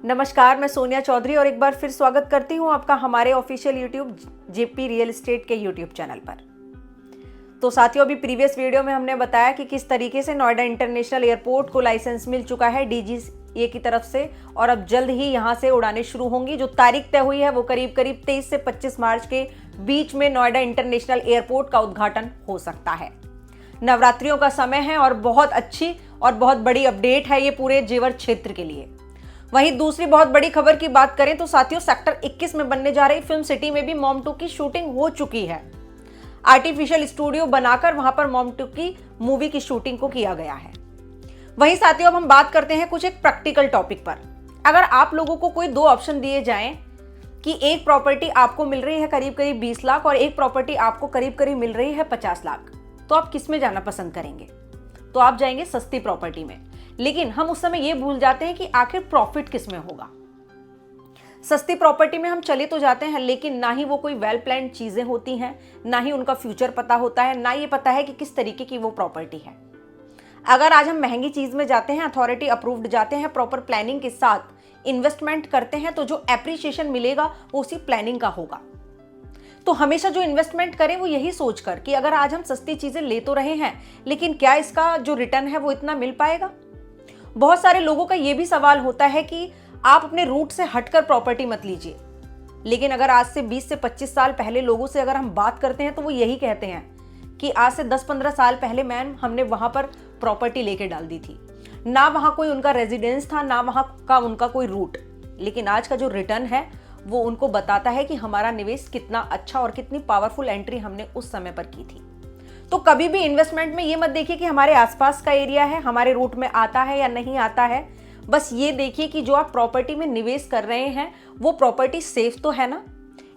नमस्कार, मैं सोनिया चौधरी और एक बार फिर स्वागत करती हूं आपका हमारे official YouTube JP real estate के यूट्यूब चैनल पर। तो साथियों, अभी प्रीवियस वीडियो में हमने बताया कि किस तरीके से नोएडा इंटरनेशनल एयरपोर्ट को लाइसेंस मिल चुका है डीजीसीए की तरफ से और अब जल्द ही यहां से उड़ानें शुरू होंगी। जो तारीख तय हुई है वो करीब 23 से 25 मार्च के बीच में नोएडा इंटरनेशनल एयरपोर्ट का उद्घाटन हो सकता है। नवरात्रियों का समय है और बहुत अच्छी और बहुत बड़ी अपडेट है ये पूरे जेवर क्षेत्र के लिए। वहीं दूसरी बहुत बड़ी खबर की बात करें तो साथियों, सेक्टर 21 में बनने जा रही फिल्म सिटी में भी मॉम 2 की शूटिंग हो चुकी है। आर्टिफिशियल स्टूडियो बनाकर वहां पर मॉम 2 की मूवी की शूटिंग को किया गया है। वहीं साथियों, अब हम बात करते हैं कुछ एक प्रैक्टिकल टॉपिक पर। अगर आप लोगों को कोई दो ऑप्शन दिए जाएं कि एक प्रॉपर्टी आपको मिल रही है करीब करीब 20 लाख और एक प्रॉपर्टी आपको करीब करीब मिल रही है 50 लाख, तो आप किस में जाना पसंद करेंगे? तो आप जाएंगे सस्ती प्रॉपर्टी में। लेकिन हम उस समय ये भूल जाते हैं कि आखिर प्रॉफिट किस में होगा। सस्ती प्रॉपर्टी में हम चले तो जाते हैं, लेकिन ना ही वो कोई वेल प्लान्ड चीजें होती हैं, ना ही उनका फ्यूचर पता होता है, ना ये पता है कि किस तरीके की वो प्रॉपर्टी है। अगर आज हम महंगी चीज में जाते हैं, अथॉरिटी अप्रूव्ड जाते हैं, प्रॉपर प्लानिंग के साथ इन्वेस्टमेंट करते हैं, तो जो एप्रिसिएशन मिलेगा वो उसी प्लानिंग का होगा। तो हमेशा जो इन्वेस्टमेंट करें वो यही सोचकर कि अगर आज हम सस्ती चीजें ले तो रहे हैं, लेकिन क्या इसका जो रिटर्न है वो इतना मिल पाएगा। बहुत सारे लोगों का ये भी सवाल होता है कि आप अपने रूट से हटकर प्रॉपर्टी मत लीजिए। लेकिन अगर आज से 20 से 25 साल पहले लोगों से अगर हम बात करते हैं तो वो यही कहते हैं कि आज से 10-15 साल पहले मैम हमने वहां पर प्रॉपर्टी लेके डाल दी थी, ना वहां कोई उनका रेजिडेंस था, ना वहां का उनका कोई रूट, लेकिन आज का जो रिटर्न है वो उनको बताता है कि हमारा निवेश कितना अच्छा और कितनी पावरफुल एंट्री हमने उस समय पर की थी। तो कभी भी इन्वेस्टमेंट में ये मत देखिए कि हमारे आसपास का एरिया है, हमारे रूट में आता है या नहीं आता है। बस ये देखिए कि जो आप प्रॉपर्टी में निवेश कर रहे हैं वो प्रॉपर्टी सेफ तो है ना।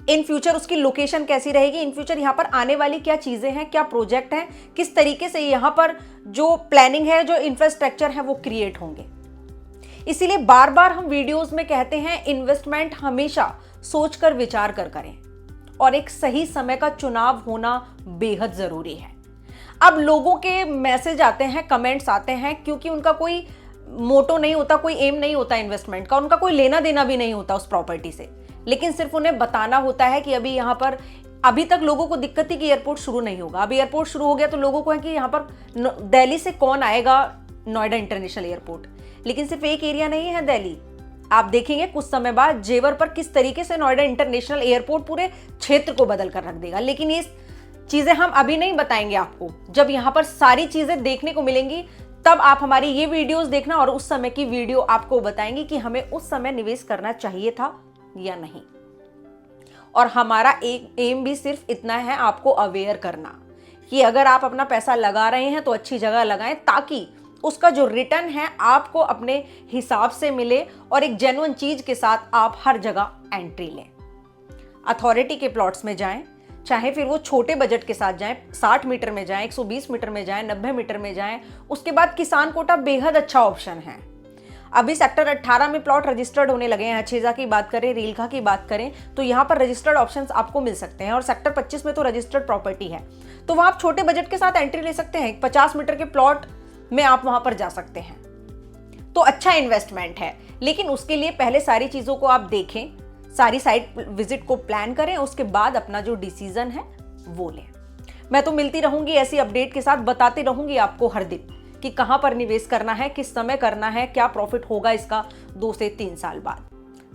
इन फ्यूचर उसकी लोकेशन कैसी रहेगी, इन फ्यूचर यहाँ पर आने वाली क्या चीजें हैं, क्या प्रोजेक्ट हैं, किस तरीके से यहाँ पर जो प्लानिंग है, जो इंफ्रास्ट्रक्चर है वो क्रिएट होंगे। इसीलिए बार बार हम वीडियोस में कहते हैं इन्वेस्टमेंट हमेशा सोचकर विचार कर करें और एक सही समय का चुनाव होना बेहद जरूरी है। अब लोगों के मैसेज आते हैं, कमेंट्स आते हैं, क्योंकि उनका कोई मोटो नहीं होता, कोई एम नहीं होता इन्वेस्टमेंट का, उनका कोई लेना देना भी नहीं होता उस प्रॉपर्टी से, लेकिन सिर्फ उन्हें बताना होता है कि अभी यहाँ पर अभी तक लोगों को दिक्कत थी कि एयरपोर्ट शुरू नहीं होगा, अभी एयरपोर्ट शुरू हो गया तो लोगों को है कि यहाँ पर दिल्ली से कौन आएगा नोएडा इंटरनेशनल एयरपोर्ट। लेकिन सिर्फ एक एरिया नहीं है दिल्ली, आप देखेंगे कुछ समय बाद जेवर पर किस तरीके से नोएडा इंटरनेशनल एयरपोर्ट पूरे क्षेत्र को बदल कर रख देगा। लेकिन ये चीजें हम अभी नहीं बताएंगे आपको, जब यहाँ पर सारी चीजें देखने को मिलेंगी तब आप हमारी ये वीडियोस देखना और उस समय की वीडियो आपको बताएंगी कि हमें उस समय निवेश करना चाहिए था या नहीं। और हमारा एक एम भी सिर्फ इतना है, आपको अवेयर करना कि अगर आप अपना पैसा लगा रहे हैं तो अच्छी जगह लगाएं, ताकि उसका जो रिटर्न है आपको अपने हिसाब से मिले और एक जेन्युइन चीज के साथ आप हर जगह एंट्री लें। अथॉरिटी के प्लॉट्स में जाएं, चाहे फिर वो छोटे बजट के साथ जाएं, 60 मीटर में जाएं, 120 मीटर में जाएं, 90 मीटर में जाएं। उसके बाद किसान कोटा बेहद अच्छा ऑप्शन है। अभी सेक्टर 18 में प्लॉट रजिस्टर्ड होने लगे हैं। छेजा की बात करें, रीलखा की बात करें तो यहाँ पर रजिस्टर्ड ऑप्शंस आपको मिल सकते हैं और सेक्टर 25 में तो रजिस्टर्ड प्रॉपर्टी है, तो वहां आप छोटे बजट के साथ एंट्री ले सकते हैं। 50 मीटर के प्लॉट में आप वहां पर जा सकते हैं, तो अच्छा इन्वेस्टमेंट है। लेकिन उसके लिए पहले सारी चीजों को आप देखें, सारी साइट विजिट को प्लान करें, उसके बाद अपना जो डिसीजन है वो लें। मैं तो मिलती रहूंगी ऐसी अपडेट के साथ, बताती रहूंगी आपको हर दिन कि कहां पर निवेश करना है, किस समय करना है, क्या प्रॉफिट होगा इसका 2 से 3 साल बाद।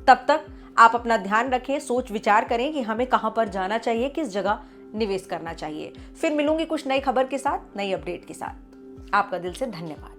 तब तक आप अपना ध्यान रखें, सोच विचार करें कि हमें कहां पर जाना चाहिए, किस जगह निवेश करना चाहिए। फिर मिलूंगी कुछ नई खबर के साथ, नई अपडेट के साथ। आपका दिल से धन्यवाद।